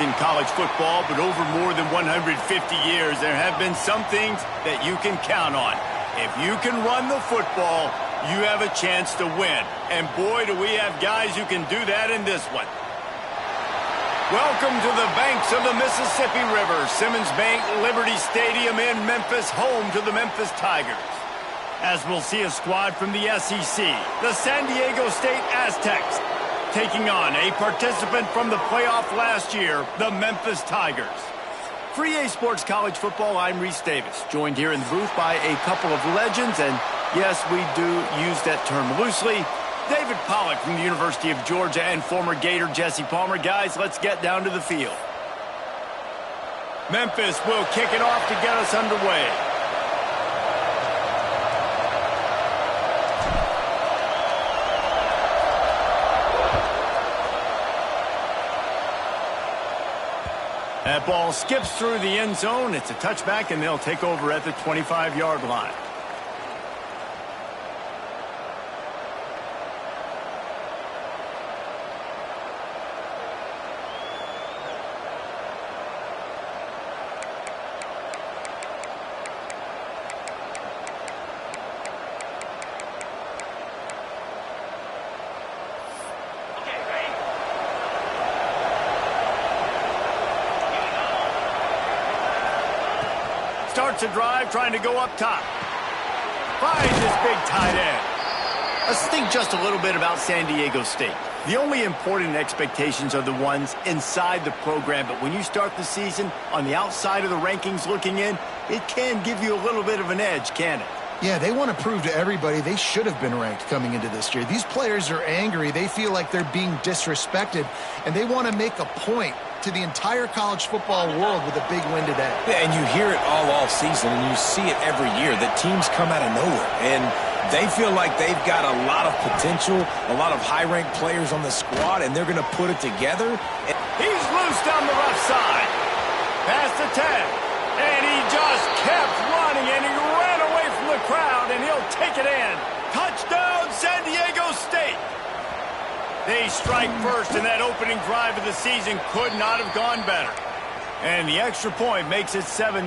much in college football, but over more than 150 years, there have been some things that you can count on. If you can run the football, you have a chance to win. And boy, do we have guys who can do that in this one. Welcome to the banks of the Mississippi River, Simmons Bank Liberty Stadium in Memphis, home to the Memphis Tigers. As we'll see a squad from the SEC, the San Diego State Aztecs, taking on a participant from the playoff last year, the Memphis Tigers. For EA Sports College Football, I'm Reese Davis, joined here in the booth by a couple of legends, and yes, we do use that term loosely. David Pollack from the University of Georgia and former Gator Jesse Palmer. Guys, let's get down to the field. Memphis will kick it off to get us underway. That ball skips through the end zone. It's a touchback, and they'll take over at the 25-yard line. Starts a drive trying to go up top. Finds his big tight end. Let's think just a little bit about San Diego State. The only important expectations are the ones inside the program, but when you start the season on the outside of the rankings looking in, it can give you a little bit of an edge, can it? Yeah, they want to prove to everybody they should have been ranked coming into this year. These players are angry. They feel like they're being disrespected, and they want to make a point to the entire college football world with a big win today. Yeah, and you hear it all season, and you see it every year that teams come out of nowhere, and they feel like they've got a lot of potential, a lot of high-ranked players on the squad, and they're going to put it together. He's loose down the left side. Past the 10, and he just kept running, and he ran away from the crowd, and he'll take it in. Touchdown, San Diego State. They strike first, and that opening drive of the season could not have gone better. And the extra point makes it 7-0.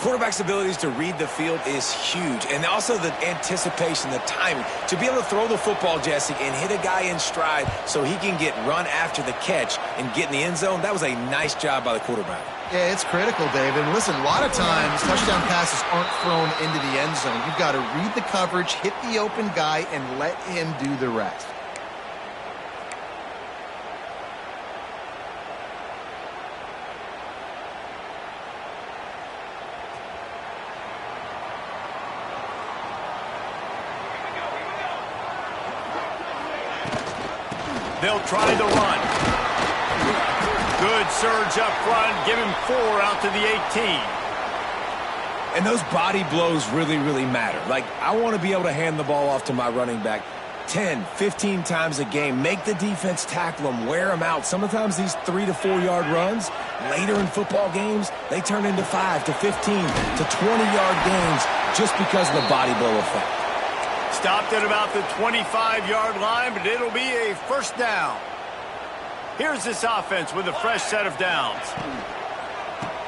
Quarterback's abilities to read the field is huge, and also the anticipation, the timing. To be able to throw the football, Jesse, and hit a guy in stride so he can get run after the catch and get in the end zone, that was a nice job by the quarterback. Yeah, it's critical, David. Listen, a lot of times touchdown passes aren't thrown into the end zone. You've got to read the coverage, hit the open guy, and let him do the rest. They'll try the run. Good surge up front. Give him 4 out to the 18. And those body blows really, really matter. Like, I want to be able to hand the ball off to my running back 10, 15 times a game. Make the defense tackle them, wear them out. Sometimes these 3 to 4 yard runs, later in football games, they turn into 5 to 15 to 20-yard gains just because of the body blow effect. Stopped at about the 25-yard line, but it'll be a first down. Here's this offense with a fresh set of downs.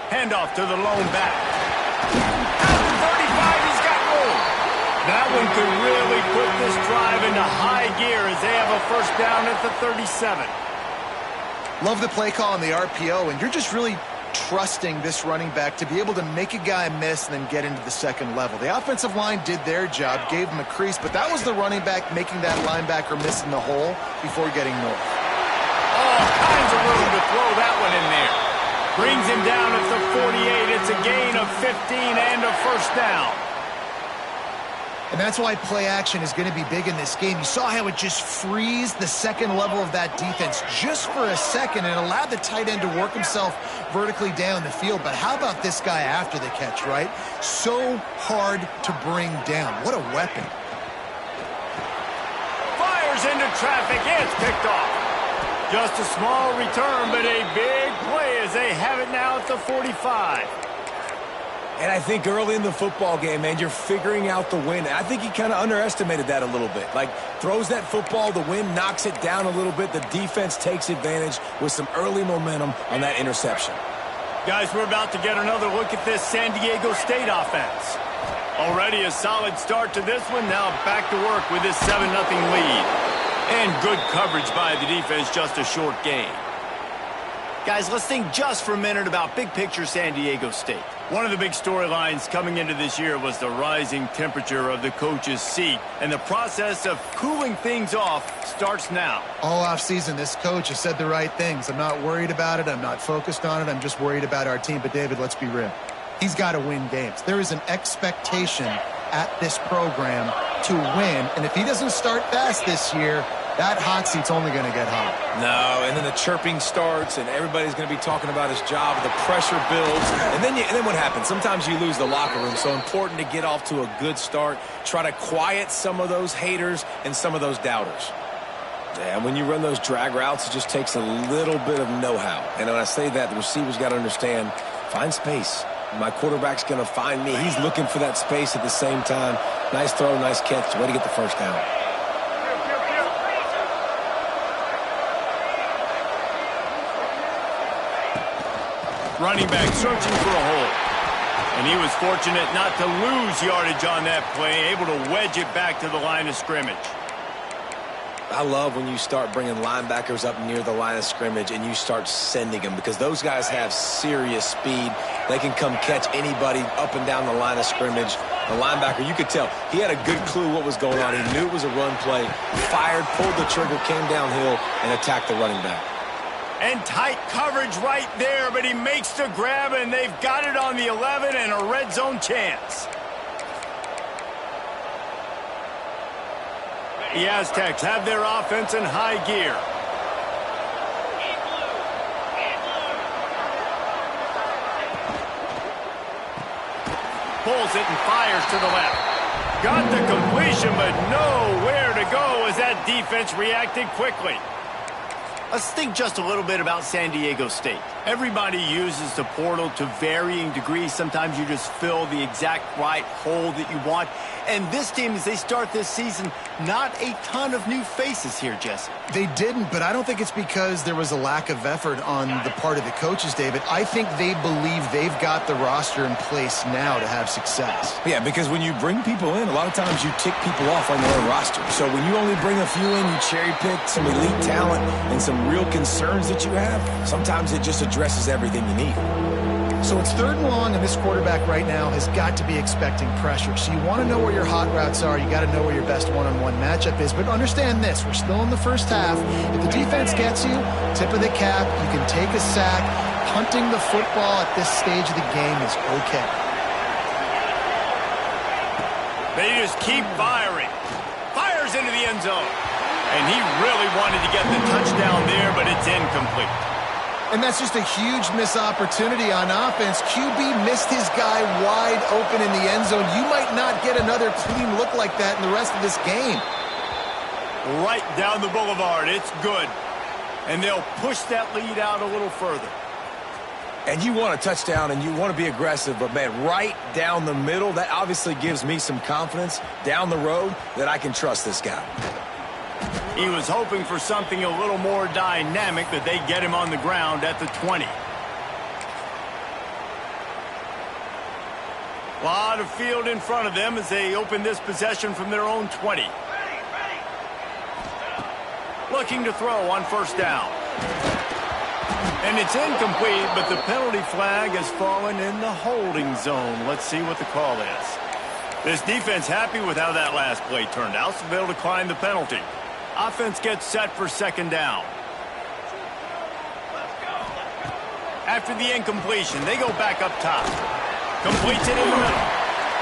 Handoff to the lone back. At the 35, he's got room. That one could really put this drive into high gear as they have a first down at the 37. Love the play call on the RPO, and you're just really trusting this running back to be able to make a guy miss and then get into the second level. The offensive line did their job, gave him a crease, but that was the running back making that linebacker miss in the hole before getting north. All kinds of room to throw that one in there. Brings him down at the 48. It's a gain of 15 and a first down. And that's why play action is going to be big in this game. You saw how it just frees the second level of that defense just for a second and allowed the tight end to work himself vertically down the field. But how about this guy after the catch, right? So hard to bring down. What a weapon. Fires into traffic. It's picked off. Just a small return, but a big play as they have it now at the 45. And I think early in the football game, man, you're figuring out the wind. I think he kind of underestimated that a little bit. Like, throws that football, the wind knocks it down a little bit. The defense takes advantage with some early momentum on that interception. Guys, we're about to get another look at this San Diego State offense. Already a solid start to this one. Now back to work with this 7-0 lead. And good coverage by the defense, just a short gain. Guys, let's think just for a minute about big picture San Diego State. One of the big storylines coming into this year was the rising temperature of the coach's seat. And the process of cooling things off starts now. All offseason, this coach has said the right things. I'm not worried about it. I'm not focused on it. I'm just worried about our team. But, David, let's be real. He's got to win games. There is an expectation at this program to win. And if he doesn't start fast this year, that hot seat's only going to get hot. No, and then the chirping starts, and everybody's going to be talking about his job. The pressure builds, and then what happens? Sometimes you lose the locker room. So important to get off to a good start. Try to quiet some of those haters and some of those doubters. Yeah, when you run those drag routes, it just takes a little bit of know-how. And when I say that, the receiver's got to understand, find space. My quarterback's going to find me. He's looking for that space at the same time. Nice throw, nice catch. Way to get the first down. Running back searching for a hole. And he was fortunate not to lose yardage on that play, able to wedge it back to the line of scrimmage. I love when you start bringing linebackers up near the line of scrimmage and you start sending them, because those guys have serious speed. They can come catch anybody up and down the line of scrimmage. The linebacker, you could tell, he had a good clue what was going on. He knew it was a run play, fired, pulled the trigger, came downhill, and attacked the running back. And tight coverage right there, but he makes the grab, and they've got it on the 11 and a red zone chance. The Aztecs have their offense in high gear. Pulls it and fires to the left. Got the completion, but nowhere to go as that defense reacted quickly. Let's think just a little bit about San Diego State. Everybody uses the portal to varying degrees. Sometimes you just fill the exact right hole that you want. And this team, as they start this season, not a ton of new faces here, Jesse. They didn't, but I don't think it's because there was a lack of effort on the part of the coaches, David. I think they believe they've got the roster in place now to have success. Yeah, because when you bring people in, a lot of times you tick people off on your own roster. So when you only bring a few in, you cherry pick some elite talent and some real concerns that you have, sometimes it just addresses everything you need. So it's 3rd and long, and this quarterback right now has got to be expecting pressure. So you want to know where your hot routes are. You got to know where your best one-on-one matchup is. But understand this, we're still in the first half. If the defense gets you, tip of the cap, you can take a sack. Punting the football at this stage of the game is okay. They just keep firing. Fires into the end zone. And he really wanted to get the touchdown there, but it's incomplete. And that's just a huge missed opportunity on offense. QB missed his guy wide open in the end zone. You might not get another clean look like that in the rest of this game. Right down the boulevard. It's good. And they'll push that lead out a little further. And you want a touchdown and you want to be aggressive, but, man, right down the middle, that obviously gives me some confidence down the road that I can trust this guy. He was hoping for something a little more dynamic, that they get him on the ground at the 20. A lot of field in front of them as they open this possession from their own 20. Looking to throw on 1st down. And it's incomplete, but the penalty flag has fallen in the holding zone. Let's see what the call is. This defense happy with how that last play turned out, so they'll decline the penalty. Offense gets set for 2nd down. After the incompletion, they go back up top. Completes it in the middle.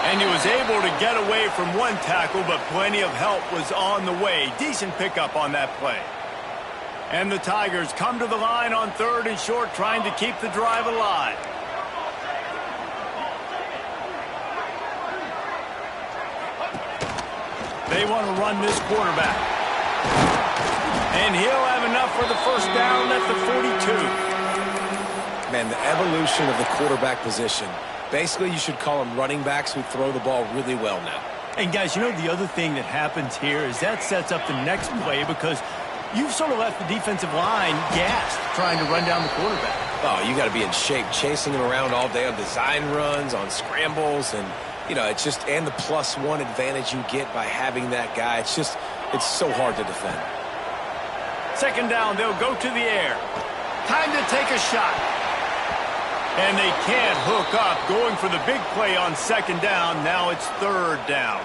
And he was able to get away from one tackle, but plenty of help was on the way. Decent pickup on that play. And the Tigers come to the line on 3rd and short, trying to keep the drive alive. They want to run this quarterback. And he'll have enough for the 1st down at the 42. Man, the evolution of the quarterback position Basically, you should call them running backs who throw the ball really well now. And guys, you know the other thing that happens here is that sets up the next play because you've sort of left the defensive line gassed trying to run down the quarterback. Oh, you got to be in shape, chasing him around all day on design runs, on scrambles, and, you know, it's just, and the +1 advantage you get by having that guy. It's just, it's so hard to defend. Second down, they'll go to the air. Time to take a shot. And they can't hook up, going for the big play on second down. Now it's third down.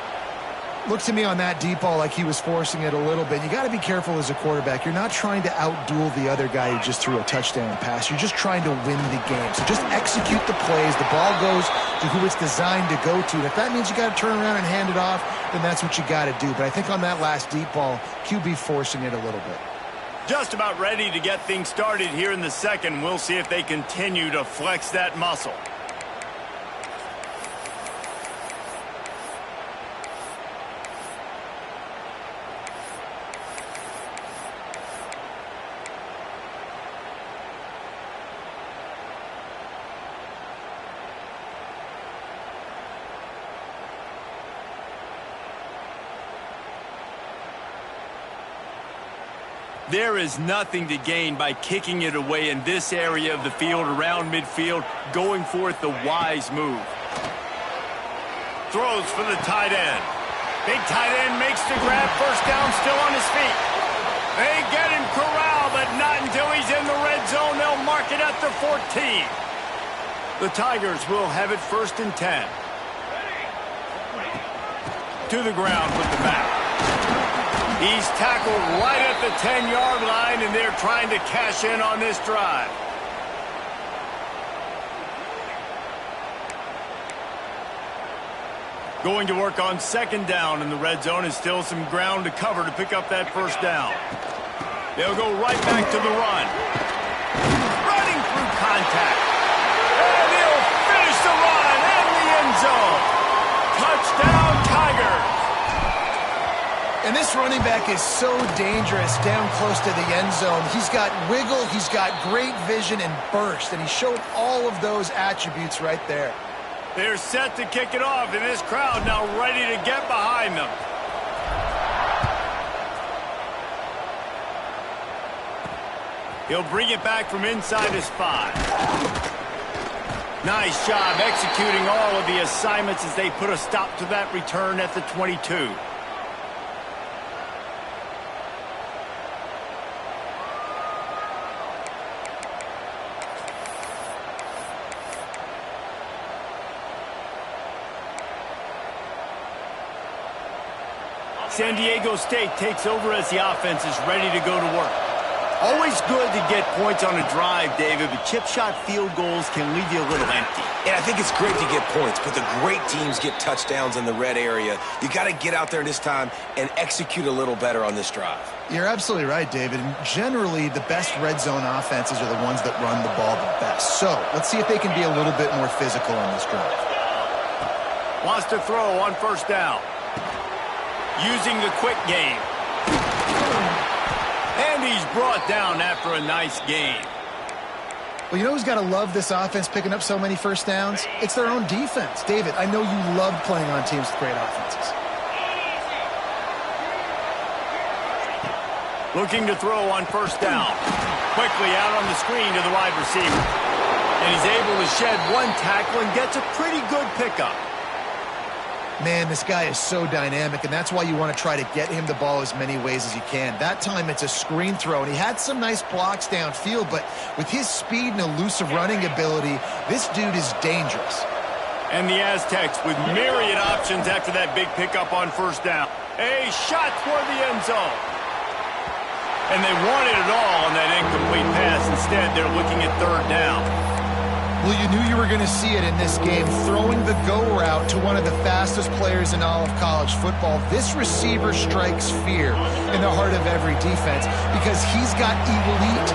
Looked to me on that deep ball like he was forcing it a little bit. You got to be careful as a quarterback. You're not trying to outduel the other guy who just threw a touchdown pass. You're just trying to win the game. So just execute the plays. The ball goes to who it's designed to go to. And if that means you got to turn around and hand it off, then that's what you got to do. But I think on that last deep ball, QB forcing it a little bit. Just about ready to get things started here in the second. We'll see if they continue to flex that muscle. There is nothing to gain by kicking it away in this area of the field around midfield, going for it the wise move. Throws for the tight end. Big tight end makes the grab, first down, still on his feet. They get him corralled, but not until he's in the red zone. They'll mark it at the 14. The Tigers will have it 1st and 10. To the ground with the back. He's tackled right at the 10-yard line, and they're trying to cash in on this drive. Going to work on second down in the red zone, and still some ground to cover to pick up that first down. They'll go right back to the run. Running through contact. And he'll finish the run in the end zone. Touchdown, Tigers. And this running back is so dangerous down close to the end zone. He's got wiggle, he's got great vision and burst, and he showed all of those attributes right there. They're set to kick it off, and this crowd now ready to get behind them. He'll bring it back from inside his 5. Nice job executing all of the assignments as they put a stop to that return at the 22. San Diego State takes over as the offense is ready to go to work. Always good to get points on a drive, David, but chip shot field goals can leave you a little empty. Yeah, I think it's great to get points, but the great teams get touchdowns in the red area. You got to get out there this time and execute a little better on this drive. You're absolutely right, David. And generally, the best red zone offenses are the ones that run the ball the best. So let's see if they can be a little bit more physical on this drive. Wants to throw on first down. Using the quick game. And he's brought down after a nice game. Well, you know who's got to love this offense picking up so many first downs? It's their own defense. David, I know you love playing on teams with great offenses. Looking to throw on first down. Quickly out on the screen to the wide receiver. And he's able to shed one tackle and gets a pretty good pickup. Man, this guy is so dynamic, and that's why you want to try to get him the ball as many ways as you can. That time, it's a screen throw, and he had some nice blocks downfield, but with his speed and elusive running ability, this dude is dangerous. And the Aztecs with myriad options after that big pickup on first down. A shot toward the end zone. And they wanted it all on that incomplete pass. Instead, they're looking at third down. Well, you knew you were going to see it in this game, throwing the go route to one of the fastest players in all of college football. This receiver strikes fear in the heart of every defense because he's got elite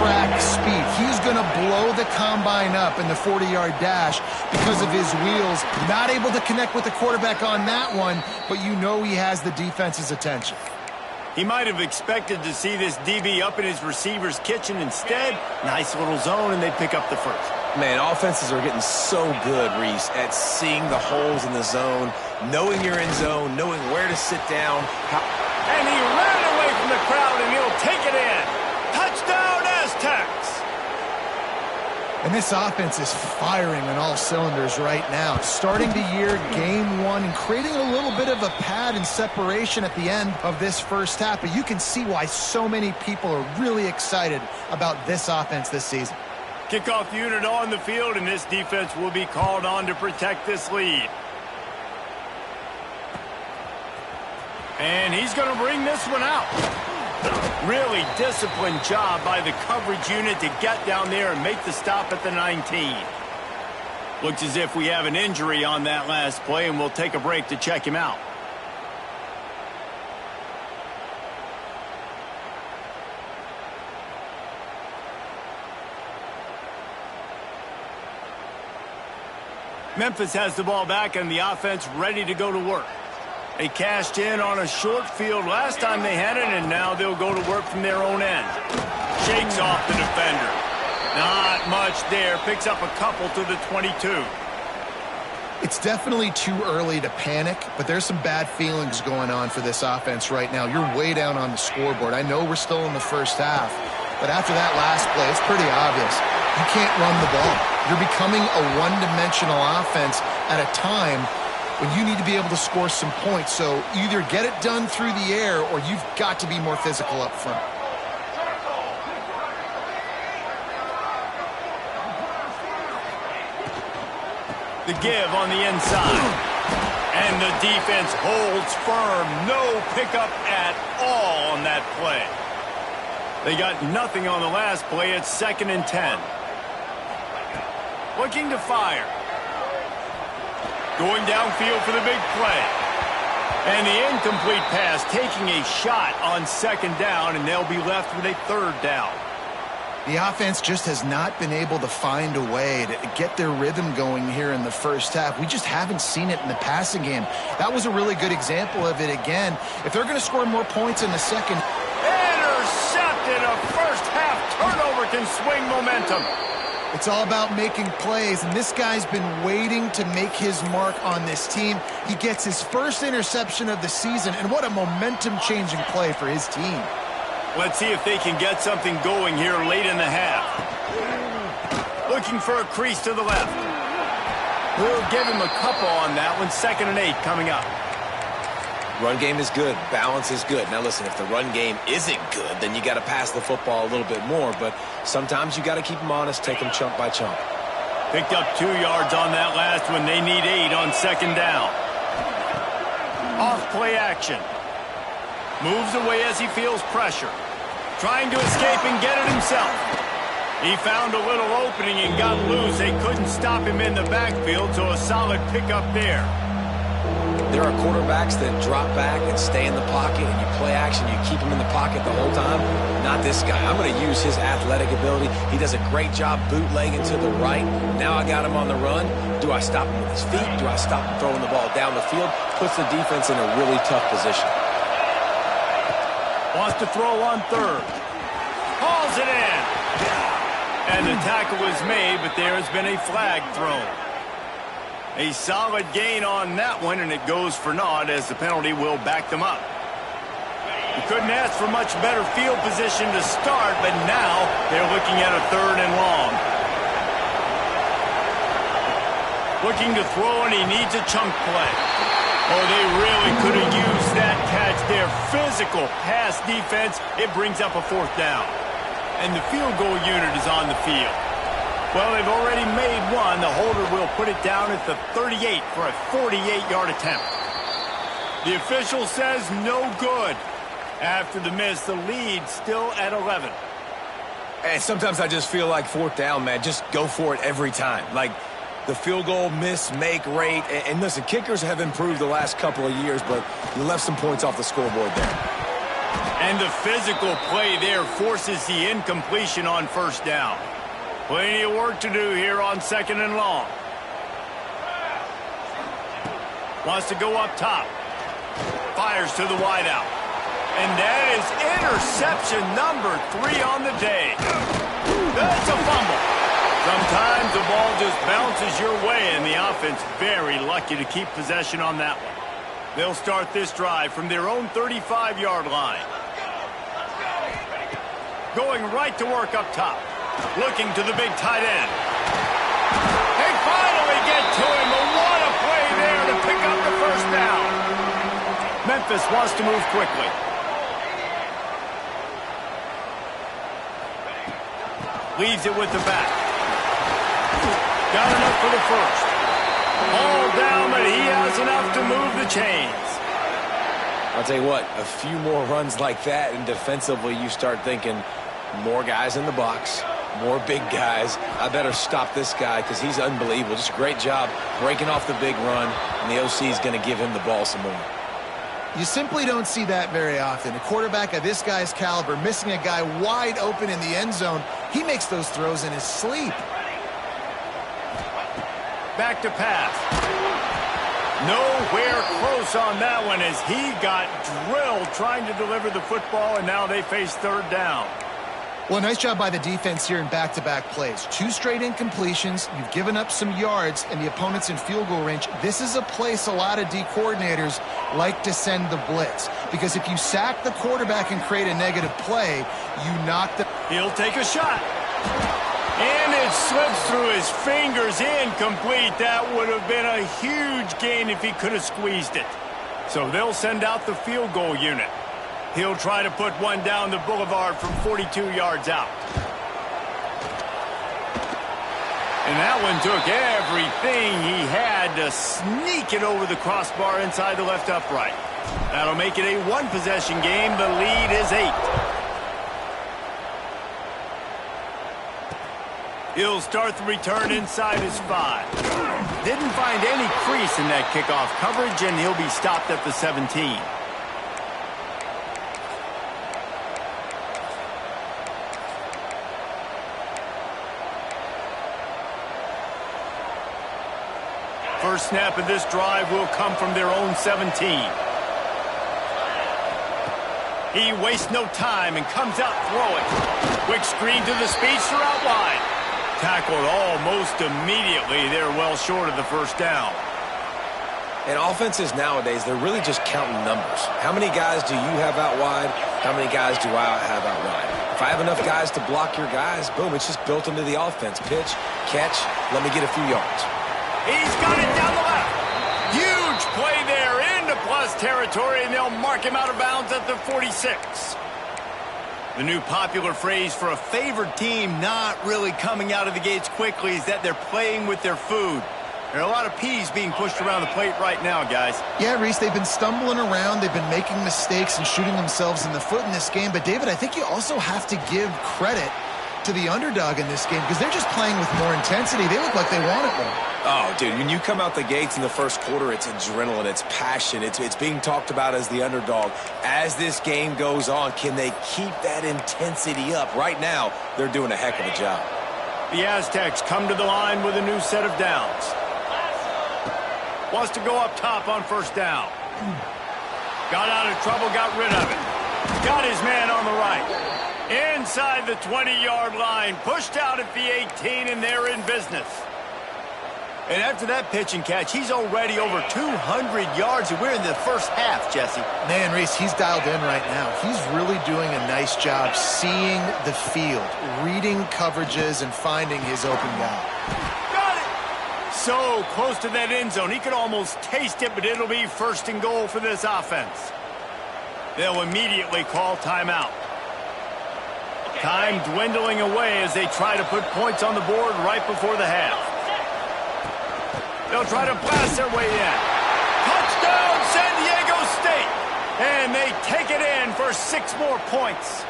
track speed. He's going to blow the combine up in the 40-yard dash because of his wheels. Not able to connect with the quarterback on that one, but you know he has the defense's attention. He might have expected to see this DB up in his receiver's kitchen. Instead, nice little zone, and they pick up the first. Man, offenses are getting so good, Reese, at seeing the holes in the zone, knowing you're in zone, knowing where to sit down. And he ran away from the crowd, and he'll take it in. Touchdown, Aztecs! And this offense is firing on all cylinders right now. Starting the year, game one, and creating a little bit of a pad and separation at the end of this first half. But you can see why so many people are really excited about this offense this season. Kickoff unit on the field, and this defense will be called on to protect this lead. And he's going to bring this one out. Really disciplined job by the coverage unit to get down there and make the stop at the 19. Looks as if we have an injury on that last play, and we'll take a break to check him out. Memphis has the ball back, and the offense ready to go to work. They cashed in on a short field last time they had it, and now they'll go to work from their own end. Shakes off the defender. Not much there. Picks up a couple to the 22. It's definitely too early to panic, but there's some bad feelings going on for this offense right now. You're way down on the scoreboard. I know we're still in the first half, but after that last play, it's pretty obvious. You can't run the ball. You're becoming a one-dimensional offense at a time when you need to be able to score some points. So either get it done through the air or you've got to be more physical up front. The give on the inside. And the defense holds firm. No pickup at all on that play. They got nothing on the last play. It's 2nd and 10. Looking to fire. Going downfield for the big play. And the incomplete pass, taking a shot on 2nd down, and they'll be left with a 3rd down. The offense just has not been able to find a way to get their rhythm going here in the first half. We just haven't seen it in the passing game. That was a really good example of it again. If they're going to score more points in the second. Intercepted! A first half turnover can swing momentum. It's all about making plays, and this guy's been waiting to make his mark on this team. He gets his first interception of the season, and what a momentum-changing play for his team. Let's see if they can get something going here late in the half. Looking for a crease to the left. We'll give him a couple on that one. 2nd and 8 coming up. Run game is good. Balance is good. Now, listen, if the run game isn't good, then you got to pass the football a little bit more. But sometimes you got to keep them honest, take them chunk by chunk. Picked up 2 yards on that last one. They need 8 on 2nd down. Off play action. Moves away as he feels pressure. Trying to escape and get it himself. He found a little opening and got loose. They couldn't stop him in the backfield, so a solid pickup there. There are quarterbacks that drop back and stay in the pocket, and you play action, you keep him in the pocket the whole time. Not this guy. I'm going to use his athletic ability. He does a great job bootlegging to the right. Now I got him on the run. Do I stop him with his feet? Do I stop him throwing the ball down the field? Puts the defense in a really tough position. Wants to throw on 3rd. Hauls it in. And the tackle was made, but there has been a flag thrown. A solid gain on that one, and it goes for naught as the penalty will back them up. You couldn't ask for much better field position to start, but now they're looking at a 3rd and long. Looking to throw, and he needs a chunk play. Oh, they really could have used that catch there. Physical pass defense. It brings up a 4th down. And the field goal unit is on the field. Well, they've already made one. The holder will put it down at the 38 for a 48-yard attempt. The official says no good. After the miss, the lead still at 11. And sometimes I just feel like 4th down, man. Just go for it every time. Like the field goal miss-make rate. And listen, kickers have improved the last couple of years, but you left some points off the scoreboard there. And the physical play there forces the incompletion on 1st down. Plenty of work to do here on 2nd and long. Wants to go up top. Fires to the wideout. And that is interception number 3 on the day. That's a fumble. Sometimes the just bounces your way, and the offense very lucky to keep possession on that one. They'll start this drive from their own 35-yard line. Going right to work up top. Looking to the big tight end. They finally get to him, but what a play there to pick up the first down. Memphis wants to move quickly. Leaves it with the back. Got enough for the first. All down, but he has enough to move the chains. I'll tell you what, a few more runs like that, and defensively you start thinking more guys in the box, more big guys. I better stop this guy because he's unbelievable. Just a great job breaking off the big run, and the OC is going to give him the ball some more. You simply don't see that very often. A quarterback of this guy's caliber missing a guy wide open in the end zone. He makes those throws in his sleep. Back to pass. Nowhere close on that one as he got drilled trying to deliver the football, and now they face third down. Well, nice job by the defense here in back-to-back plays. 2 straight incompletions. You've given up some yards, and the opponent's in field goal range. This is a place a lot of D coordinators like to send the blitz, because if you sack the quarterback and create a negative play, you knock the... He'll take a shot. And it slips through his fingers, incomplete. That would have been a huge gain if he could have squeezed it. So they'll send out the field goal unit. He'll try to put one down the boulevard from 42 yards out. And that one took everything he had to sneak it over the crossbar inside the left upright. That'll make it a one-possession game. The lead is 8. He'll start the return inside his 5. Didn't find any crease in that kickoff coverage, and he'll be stopped at the 17. First snap of this drive will come from their own 17. He wastes no time and comes out throwing. Quick screen to the speedster out wide. Tackled almost immediately. They're well short of the first down. And offenses nowadays, they're really just counting numbers. How many guys do you have out wide? How many guys do I have out wide? If I have enough guys to block your guys, boom, it's just built into the offense. Pitch, catch, let me get a few yards. He's got it down the left. Huge play there into plus territory, and they'll mark him out of bounds at the 46. The new popular phrase for a favored team not really coming out of the gates quickly is that they're playing with their food. There are a lot of peas being pushed around the plate right now, guys. Yeah, Reese, they've been stumbling around. They've been making mistakes and shooting themselves in the foot in this game. But, David, I think you also have to give credit to the underdog in this game because they're just playing with more intensity. They look like they want it more. Oh, dude, when you come out the gates in the first quarter, it's adrenaline, it's passion, it's being talked about as the underdog. As this game goes on, can they keep that intensity up? Right now, they're doing a heck of a job. The Aztecs come to the line with a new set of downs. Wants to go up top on first down. Got out of trouble, got rid of it. Got his man on the right. Inside the 20-yard line, pushed out at the 18, and they're in business. And after that pitch and catch, he's already over 200 yards, and we're in the first half, Jesse. Man, Reese, he's dialed in right now. He's really doing a nice job seeing the field, reading coverages, and finding his open guy. Got it! So close to that end zone. He could almost taste it, but it'll be first and goal for this offense. They'll immediately call timeout. Time dwindling away as they try to put points on the board right before the half. They'll try to blast their way in. Touchdown, San Diego State! And they take it in for 6 more points.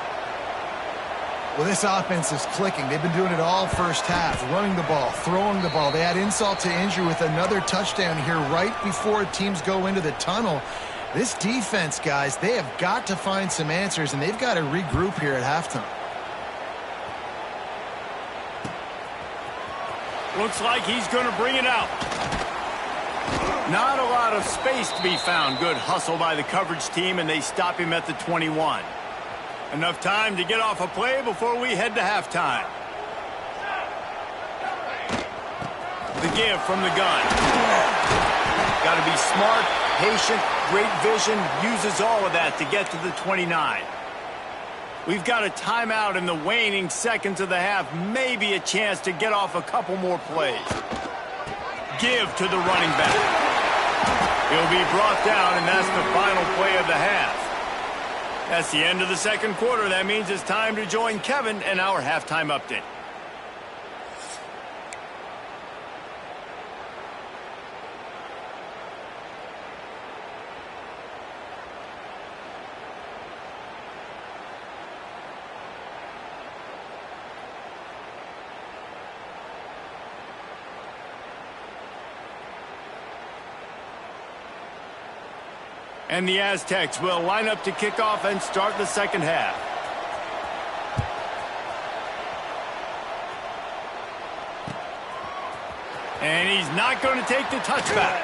Well, this offense is clicking. They've been doing it all first half, running the ball, throwing the ball. They add insult to injury with another touchdown here right before teams go into the tunnel. This defense, guys, they have got to find some answers, and they've got to regroup here at halftime. Looks like he's going to bring it out. Not a lot of space to be found. Good hustle by the coverage team, and they stop him at the 21. Enough time to get off a play before we head to halftime. The give from the gun. Got to be smart, patient, great vision, uses all of that to get to the 29. We've got a timeout in the waning seconds of the half, maybe a chance to get off a couple more plays. Give to the running back. He'll be brought down, and that's the final play of the half. That's the end of the second quarter. That means it's time to join Kevin and our halftime update. And the Aztecs will line up to kick off and start the second half. And he's not going to take the touchback.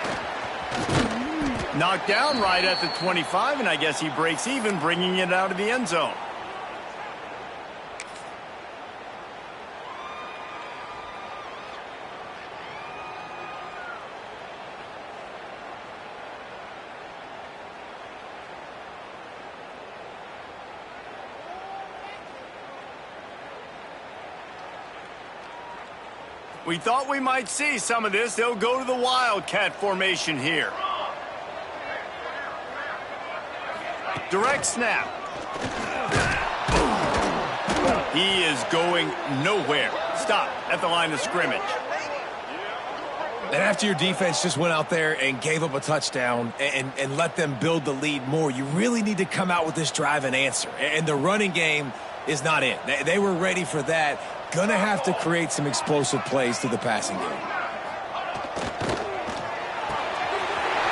Knocked down right at the 25, and I guess he breaks even, bringing it out of the end zone. We thought we might see some of this. They'll go to the Wildcat formation here. Direct snap. He is going nowhere. Stop at the line of scrimmage. And after your defense just went out there and gave up a touchdown and let them build the lead more, you really need to come out with this drive and answer. And the running game is not in. They were ready for that. Gonna have to create some explosive plays through the passing game.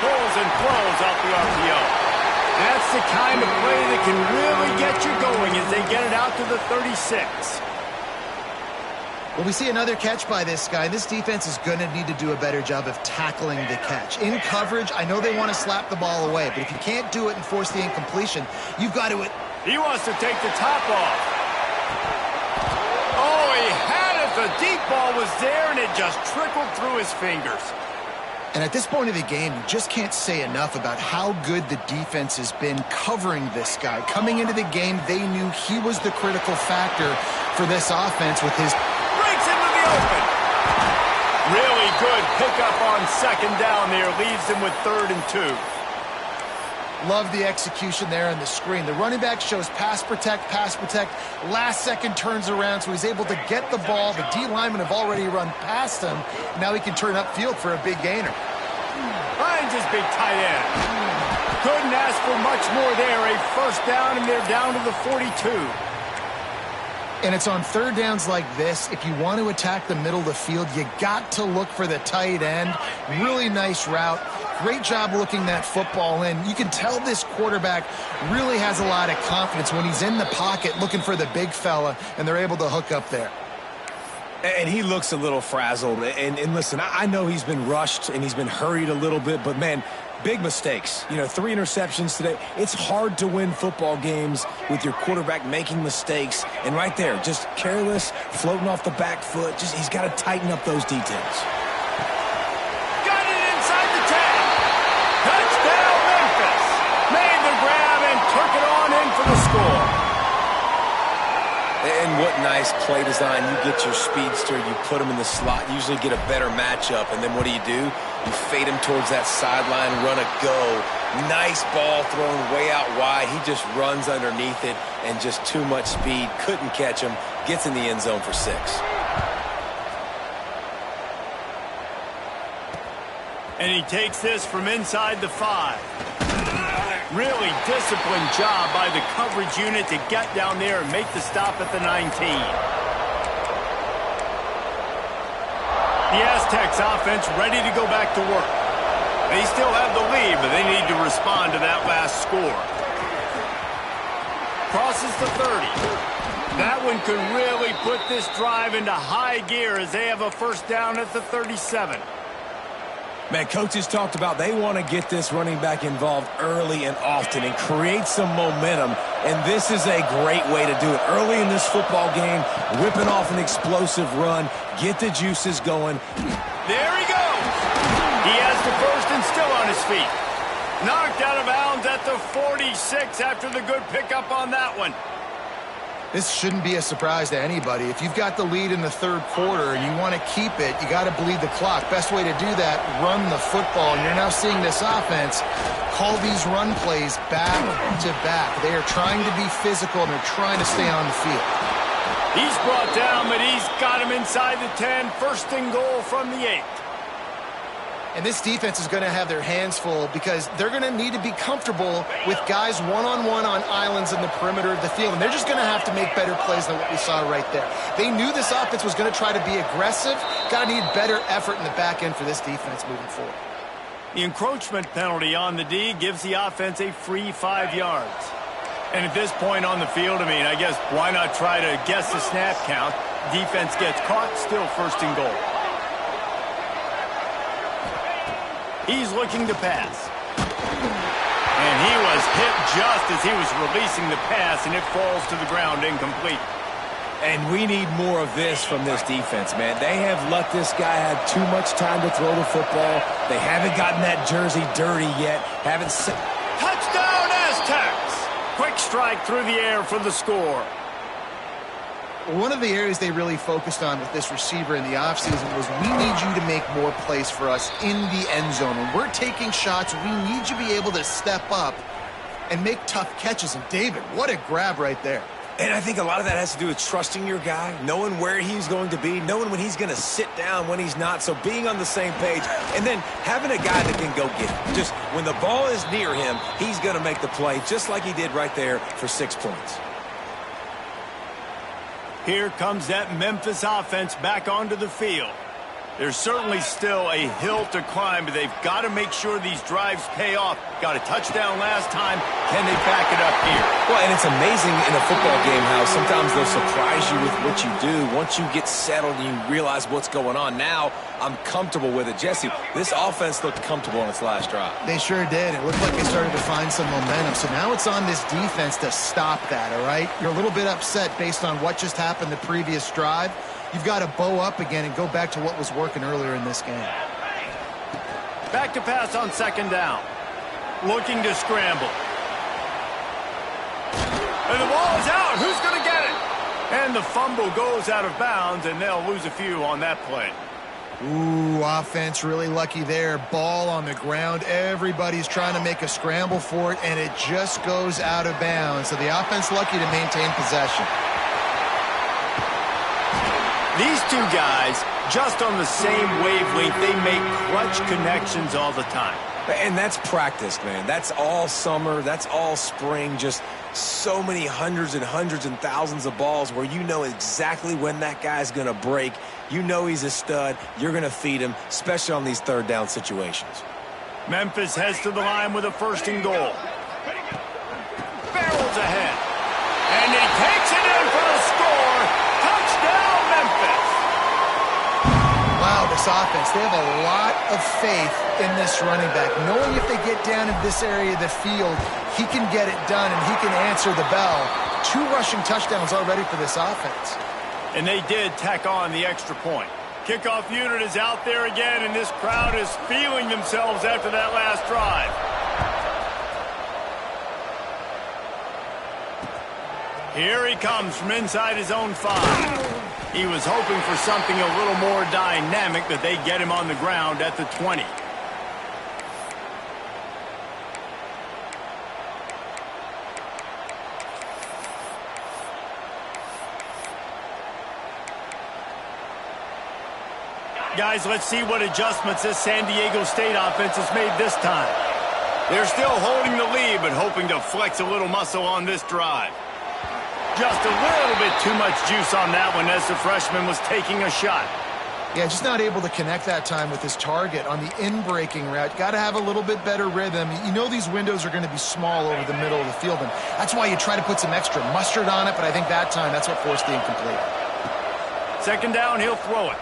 Pulls and throws off the RPO. That's the kind of play that can really get you going as they get it out to the 36. Well, we see another catch by this guy. This defense is going to need to do a better job of tackling the catch. In coverage, I know they want to slap the ball away, but if you can't do it and force the incompletion, you've got to... He wants to take the top off. Oh, he had it. The deep ball was there, and it just trickled through his fingers. And at this point of the game, you just can't say enough about how good the defense has been covering this guy. Coming into the game, they knew he was the critical factor for this offense with his... Breaks into the open. Really good pickup on second down there. Leaves him with 3rd and 2. Love the execution there on the screen. The running back shows pass protect, last second turns around, so he's able to get the ball. The D linemen have already run past him. Now he can turn upfield for a big gainer. Finds his big tight end. Couldn't ask for much more there. A first down, and they're down to the 42. And it's on third downs like this. If you want to attack the middle of the field, you got to look for the tight end. Really nice route. Great job looking that football in. You can tell this quarterback really has a lot of confidence when he's in the pocket looking for the big fella, and they're able to hook up there. And he looks a little frazzled. And listen, I know he's been rushed and he's been hurried a little bit, but, man, big mistakes. 3 interceptions today. It's hard to win football games with your quarterback making mistakes. And right there, just careless, floating off the back foot. He's got to tighten up those details. Got it inside the 10. Touchdown, Memphis. Made the grab and took it on in for the score. And what nice play design. You get your speedster, you put him in the slot, usually get a better matchup. And then what do? You fade him towards that sideline, run a go. Nice ball thrown way out wide. He just runs underneath it and just too much speed. Couldn't catch him. Gets in the end zone for 6. And he takes this from inside the 5. Really disciplined job by the coverage unit to get down there and make the stop at the 19. The Aztecs offense ready to go back to work. They still have the lead, but they need to respond to that last score. Crosses the 30. That one could really put this drive into high gear as they have a first down at the 37. Man, coaches talked about they want to get this running back involved early and often and create some momentum, and this is a great way to do it. Early in this football game, whipping off an explosive run, get the juices going. There he on his feet. Knocked out of bounds at the 46 after the good pickup on that one. This shouldn't be a surprise to anybody. If you've got the lead in the third quarter and you want to keep it, you got to bleed the clock. Best way to do that, run the football. And you're now seeing this offense call these run plays back to back. They are trying to be physical, and they're trying to stay on the field. He's brought down, but he's got him inside the 10. First and goal from the 8. And this defense is going to have their hands full because they're going to need to be comfortable with guys one-on-one on islands in the perimeter of the field. And they're just going to have to make better plays than what we saw right there. They knew this offense was going to try to be aggressive. Got to need better effort in the back end for this defense moving forward. The encroachment penalty on the D gives the offense a free 5 yards. And at this point on the field, I guess why not try to guess the snap count? Defense gets caught, still first and goal. He's looking to pass. And he was hit just as he was releasing the pass, and it falls to the ground incomplete. And we need more of this from this defense, man. They have let this guy have too much time to throw the football. They haven't gotten that jersey dirty yet. Touchdown, Aztecs! Quick strike through the air for the score. One of the areas they really focused on with this receiver in the offseason was we need you to make more plays for us in the end zone. When we're taking shots, we need you to be able to step up and make tough catches. And David, what a grab right there. And I think a lot of that has to do with trusting your guy, knowing where he's going to be, knowing when he's going to sit down, when he's not. So being on the same page, and then having a guy that can go get it. Just when the ball is near him, he's going to make the play, just like he did right there for 6 points. Here comes that Memphis offense back onto the field. There's certainly still a hill to climb, but they've got to make sure these drives pay off. Got a touchdown last time. Can they back it up here? Well, and it's amazing in a football game how sometimes they'll surprise you with what you do. Once you get settled and you realize what's going on, now I'm comfortable with it. Jesse, this offense looked comfortable on its last drive. They sure did. It looked like they started to find some momentum. So now it's on this defense to stop that, all right? You're a little bit upset based on what just happened the previous drive. You've got to bow up again and go back to what was working earlier in this game. Back to pass on second down. Looking to scramble. And the ball is out. Who's going to get it? And the fumble goes out of bounds, and they'll lose a few on that play. Ooh, offense really lucky there. Ball on the ground. Everybody's trying to make a scramble for it, and it just goes out of bounds. So the offense lucky to maintain possession. These two guys, just on the same wavelength, they make clutch connections all the time. And that's practice, man. That's all summer. That's all spring. Just so many hundreds and thousands of balls where you know exactly when that guy's going to break. You know he's a stud. You're going to feed him, especially on these third down situations. Memphis heads to the line with a first and goal. Barrels ahead. And he takes it in for the score. Touchdown, Memphis. Wow, this offense, they have a lot of faith in this running back. Knowing if they get down in this area of the field, he can get it done and he can answer the bell. 2 rushing touchdowns already for this offense. And they did tack on the extra point. Kickoff unit is out there again, and this crowd is feeling themselves after that last drive. Here he comes from inside his own 5. He was hoping for something a little more dynamic, but they get him on the ground at the 20. Guys, let's see what adjustments this San Diego State offense has made this time. They're still holding the lead, but hoping to flex a little muscle on this drive. Just a little bit too much juice on that one as the freshman was taking a shot. Yeah, just not able to connect that time with his target on the in-breaking route. Got to have a little bit better rhythm. You know these windows are going to be small over the middle of the field, and that's why you try to put some extra mustard on it, but I think that time that's what forced the incomplete. Second down, he'll throw it.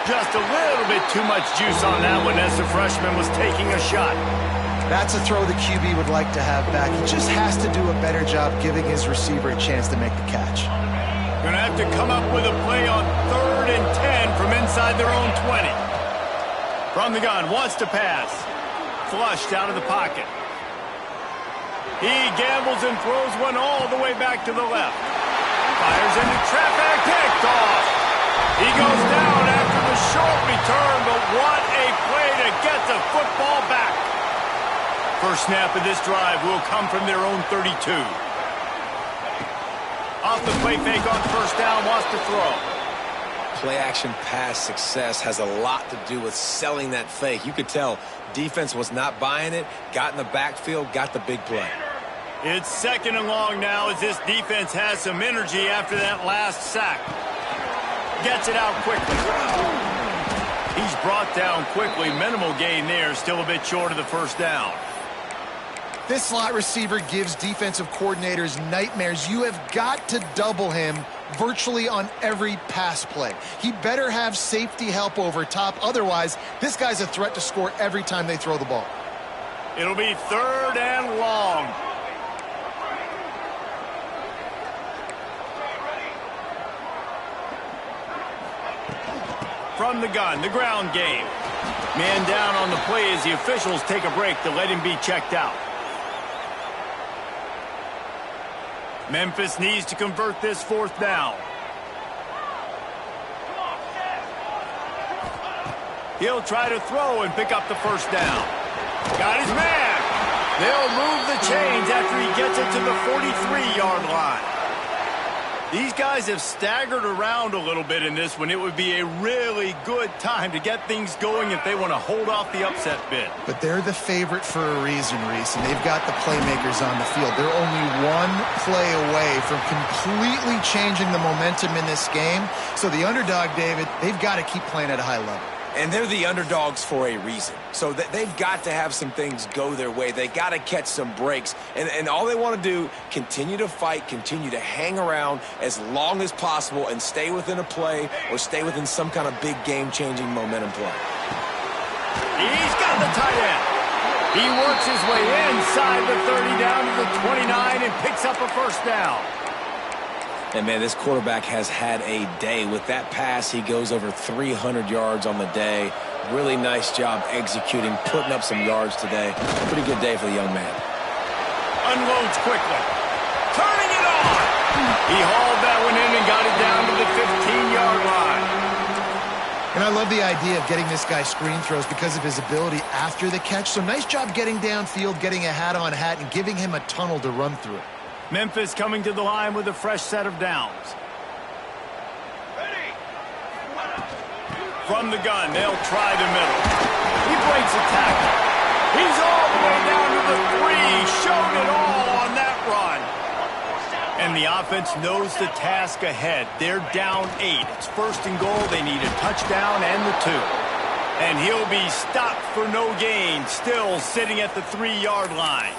Just a little bit too much juice on that one as the freshman was taking a shot. That's a throw the QB would like to have back. He just has to do a better job giving his receiver a chance to make the catch. Going to have to come up with a play on 3rd and 10 from inside their own 20. From the gun, wants to pass. Flushed out of the pocket. He gambles and throws one all the way back to the left. Fires into traffic, picked off. He goes down after the short return, but what a play to get the football back. First snap of this drive will come from their own 32. Off the play fake on first down, wants to throw. Play-action pass success has a lot to do with selling that fake. You could tell defense was not buying it, got in the backfield, got the big play. It's second and long now as this defense has some energy after that last sack. Gets it out quickly. He's brought down quickly. Minimal gain there, still a bit short of the first down. This slot receiver gives defensive coordinators nightmares. You have got to double him virtually on every pass play. He better have safety help over top. Otherwise, this guy's a threat to score every time they throw the ball. It'll be third and long. From the gun, the ground game. Man down on the play as the officials take a break to let him be checked out. Memphis needs to convert this fourth down. He'll try to throw and pick up the first down. Got his man. They'll move the chains after he gets it to the 43-yard line. These guys have staggered around a little bit in this one. It would be a really good time to get things going if they want to hold off the upset bid. But they're the favorite for a reason, Reese, and they've got the playmakers on the field. They're only one play away from completely changing the momentum in this game. So the underdog, David, they've got to keep playing at a high level. And they're the underdogs for a reason. So they've got to have some things go their way. They got to catch some breaks. And all they want to do, continue to fight, continue to hang around as long as possible and stay within a play or stay within some kind of big game-changing momentum play. He's got the tight end. He works his way inside the 30 down to the 29 and picks up a first down. And, man, this quarterback has had a day. With that pass, he goes over 300 yards on the day. Really nice job executing, putting up some yards today. Pretty good day for the young man. Unloads quickly. Turning it on. He hauled that one in and got it down to the 15-yard line. And I love the idea of getting this guy screen throws because of his ability after the catch. So nice job getting downfield, getting a hat-on-hat, and giving him a tunnel to run through. Memphis coming to the line with a fresh set of downs. Ready. From the gun, they'll try the middle. He breaks a tackle. He's all the way down to the 3. Showed it all on that run. And the offense knows the task ahead. They're down 8. It's first and goal. They need a touchdown and the 2. And he'll be stopped for no gain, still sitting at the 3-yard line.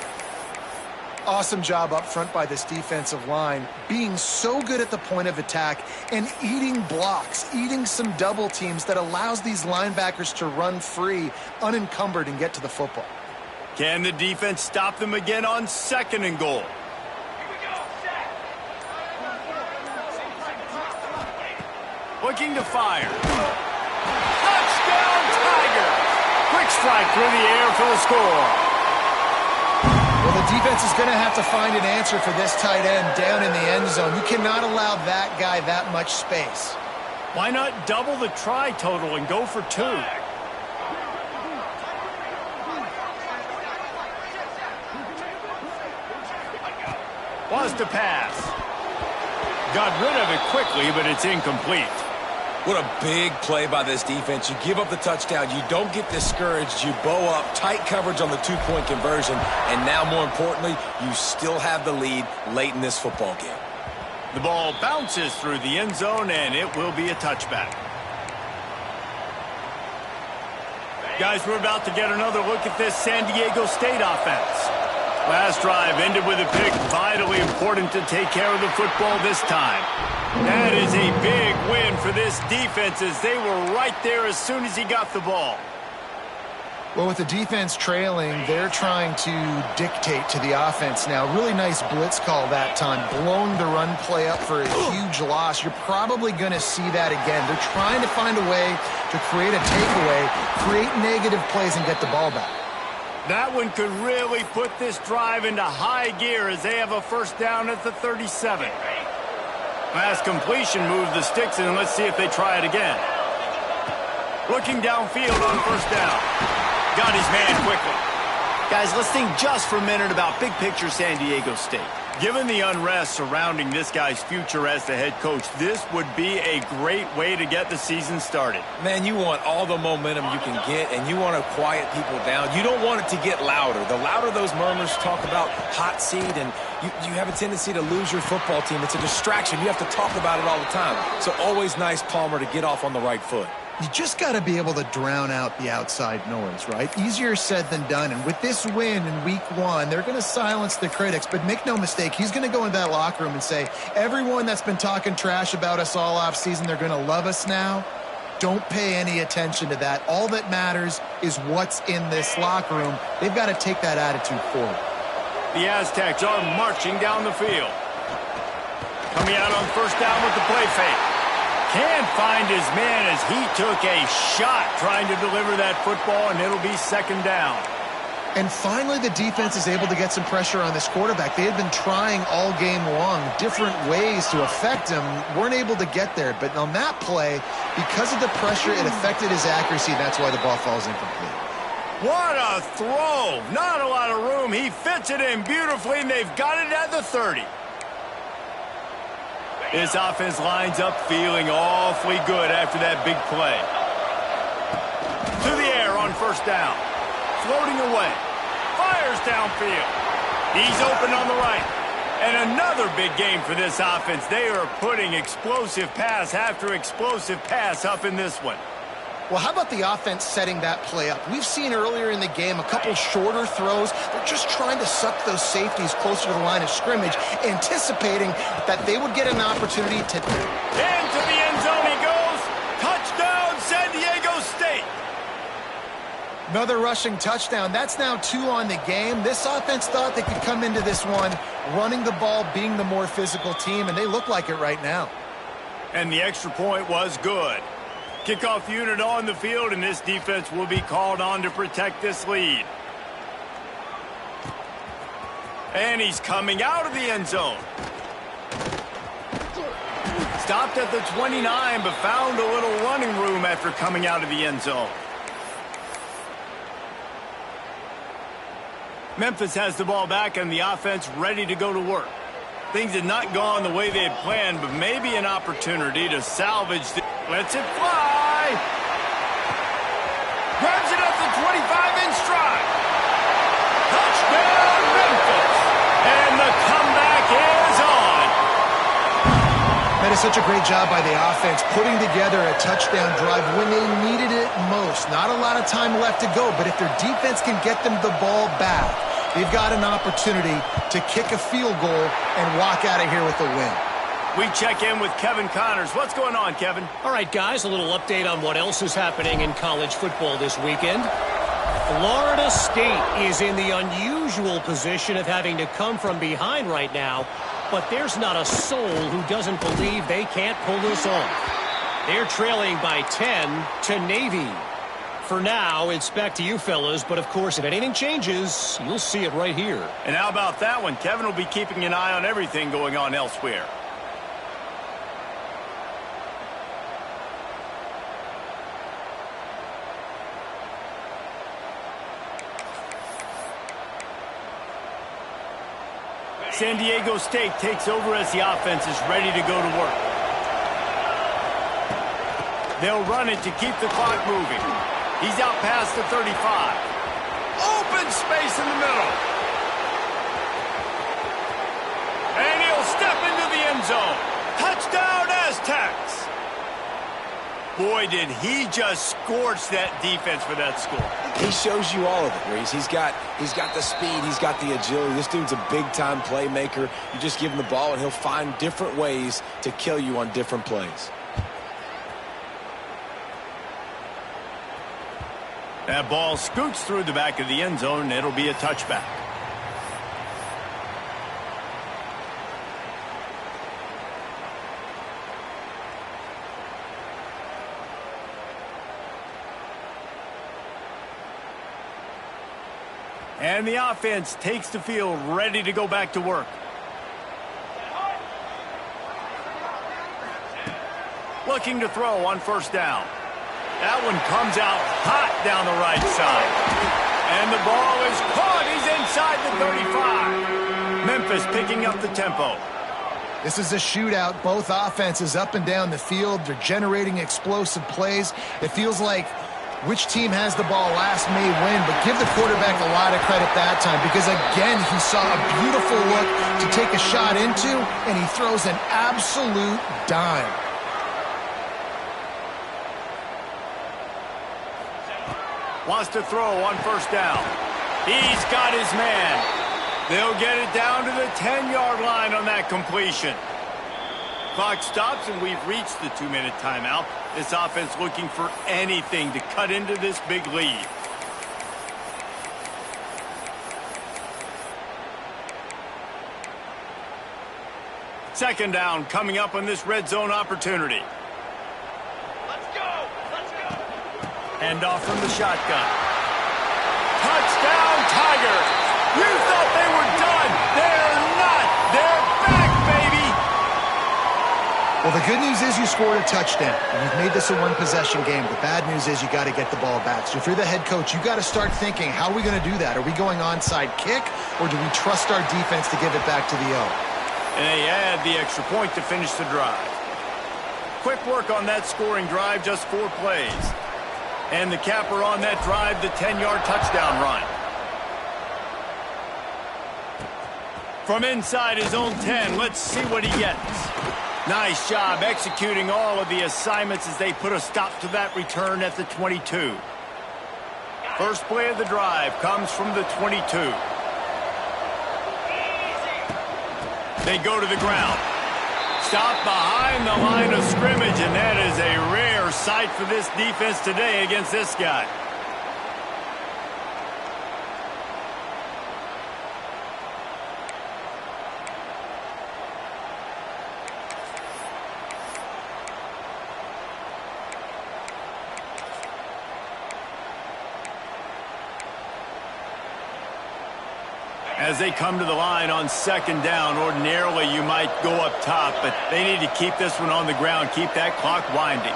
Awesome job up front by this defensive line, being so good at the point of attack and eating blocks, eating some double teams that allows these linebackers to run free, unencumbered, and get to the football. Can the defense stop them again on second and goal? Looking to fire. Touchdown, Tigers! Quick strike through the air for the score. Well, the defense is going to have to find an answer for this tight end down in the end zone. You cannot allow that guy that much space. Why not double the try total and go for 2? Was to pass. Got rid of it quickly, but it's incomplete. What a big play by this defense. You give up the touchdown. You don't get discouraged. You bow up. Tight coverage on the 2-point conversion. And now, more importantly, you still have the lead late in this football game. The ball bounces through the end zone, and it will be a touchback. Guys, we're about to get another look at this San Diego State offense. Last drive ended with a pick. Vitally important to take care of the football this time. That is a big win for this defense as they were right there as soon as he got the ball. Well, with the defense trailing, they're trying to dictate to the offense now. Really nice blitz call that time, blowing the run play up for a huge loss. You're probably going to see that again. They're trying to find a way to create a takeaway, create negative plays, and get the ball back. That one could really put this drive into high gear as they have a first down at the 37. Pass completion moves the sticks, and let's see if they try it again. Looking downfield on first down. Got his man quickly. Guys, let's think just for a minute about big picture San Diego State. Given the unrest surrounding this guy's future as the head coach, this would be a great way to get the season started. Man, you want all the momentum you can get, and you want to quiet people down. You don't want it to get louder. The louder those murmurs talk about hot seat, and you have a tendency to lose your football team. It's a distraction. You have to talk about it all the time. So always nice, Palmer, to get off on the right foot. You just got to be able to drown out the outside noise, right? Easier said than done. And with this win in week 1, they're going to silence the critics. But make no mistake, he's going to go into that locker room and say, everyone that's been talking trash about us all offseason, they're going to love us now. Don't pay any attention to that. All that matters is what's in this locker room. They've got to take that attitude forward. The Aztecs are marching down the field. Coming out on first down with the play fake. Can't find his man as he took a shot trying to deliver that football, and it'll be second down. And finally, the defense is able to get some pressure on this quarterback. They had been trying all game long different ways to affect him, weren't able to get there. But on that play, because of the pressure, it affected his accuracy. That's why the ball falls incomplete. What a throw. Not a lot of room. He fits it in beautifully, and they've got it at the 30. This offense lines up feeling awfully good after that big play. To the air on first down. Floating away. Fires downfield. He's open on the right. And another big game for this offense. They are putting explosive pass after explosive pass up in this one. Well, how about the offense setting that play up? We've seen earlier in the game a couple shorter throws. They're just trying to suck those safeties closer to the line of scrimmage, anticipating that they would get an opportunity to... Into the end zone he goes. Touchdown, San Diego State. Another rushing touchdown. That's now 2 on the game. This offense thought they could come into this one running the ball, being the more physical team, and they look like it right now. And the extra point was good. Kickoff unit on the field, and this defense will be called on to protect this lead. And he's coming out of the end zone. Stopped at the 29, but found a little running room after coming out of the end zone. Memphis has the ball back, and the offense ready to go to work. Things had not gone the way they had planned, but maybe an opportunity to salvage the... Lets it fly! Grabs it up the 25 in stride. Touchdown, Memphis! And the comeback is on! That is such a great job by the offense, putting together a touchdown drive when they needed it most. Not a lot of time left to go, but if their defense can get them the ball back, they've got an opportunity to kick a field goal and walk out of here with a win. We check in with Kevin Connors. What's going on, Kevin? All right, guys, a little update on what else is happening in college football this weekend. Florida State is in the unusual position of having to come from behind right now, but there's not a soul who doesn't believe they can't pull this off. They're trailing by 10 to Navy. For now, it's back to you fellas, but of course, if anything changes, you'll see it right here. And how about that one? Kevin will be keeping an eye on everything going on elsewhere. San Diego State takes over as the offense is ready to go to work. They'll run it to keep the clock moving. He's out past the 35. Open space in the middle. And he'll step into the end zone. Touchdown, Aztecs. Boy, did he just scorch that defense for that score. He shows you all of it, Reese. He's got the speed, he's got the agility. This dude's a big-time playmaker. You just give him the ball, and he'll find different ways to kill you on different plays. That ball scoots through the back of the end zone, and it'll be a touchback. And the offense takes the field ready to go back to work. Looking to throw on first down. That one comes out hot down the right side. And the ball is caught. He's inside the 35. Memphis picking up the tempo. This is a shootout. Both offenses up and down the field. They're generating explosive plays. It feels like which team has the ball last may win, but give the quarterback a lot of credit that time because, again, he saw a beautiful look to take a shot into, and he throws an absolute dime. Wants to throw on first down. He's got his man. They'll get it down to the 10-yard line on that completion. Clock stops, and we've reached the 2-minute timeout. This offense looking for anything to cut into this big lead. Second down coming up on this red zone opportunity. Let's go! Let's go! Hand off from the shotgun. Touchdown, Tigers! You thought they were done. They're not. They're back, baby! Well, the good news is you scored a touchdown. And you've made this a one-possession game. The bad news is you got to get the ball back. So if you're the head coach, you got to start thinking, how are we going to do that? Are we going onside kick, or do we trust our defense to give it back to the O? And they add the extra point to finish the drive. Quick work on that scoring drive, just 4 plays. And the capper on that drive, the 10-yard touchdown run. From inside his own 10, let's see what he gets. Nice job executing all of the assignments as they put a stop to that return at the 22. First play of the drive comes from the 22. They go to the ground. Stop behind the line of scrimmage, and that is a rare sight for this defense today against this guy. As they come to the line on second down, ordinarily you might go up top, but they need to keep this one on the ground, keep that clock winding.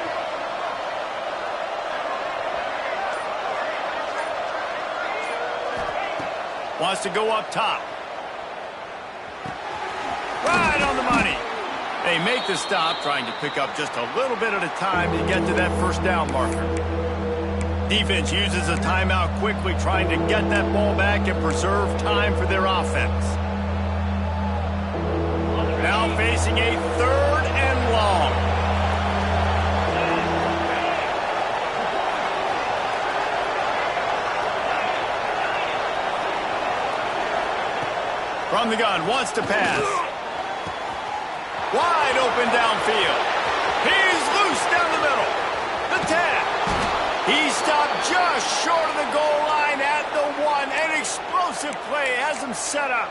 Wants to go up top. Right on the money. They make the stop, trying to pick up just a little bit at a time to get to that first down marker. Defense uses a timeout quickly, trying to get that ball back and preserve time for their offense. Now facing a 3rd and long. From the gun, wants to pass. Wide open downfield. He's loose down the middle. The tap. He stopped just short of the goal line at the 1. An explosive play has him set up.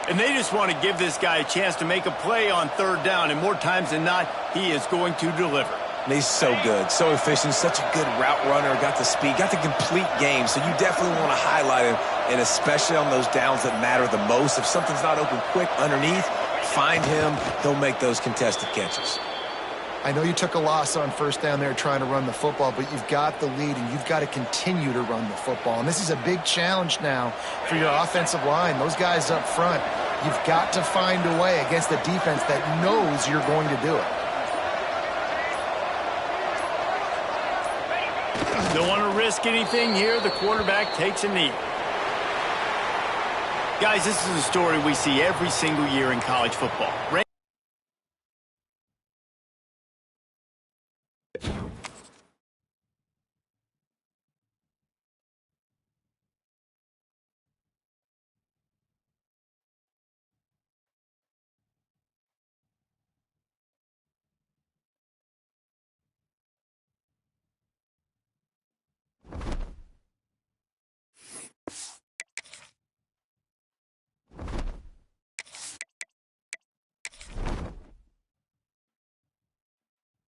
And they just want to give this guy a chance to make a play on 3rd down. And more times than not, he is going to deliver. And he's so good, so efficient, such a good route runner, got the speed, got the complete game. So you definitely want to highlight him, and especially on those downs that matter the most. If something's not open quick underneath, find him. He'll make those contested catches. I know you took a loss on first down there trying to run the football, but you've got the lead, and you've got to continue to run the football. And this is a big challenge now for your offensive line. Those guys up front, you've got to find a way against a defense that knows you're going to do it. Don't want to risk anything here. The quarterback takes a knee. Guys, this is a story we see every single year in college football.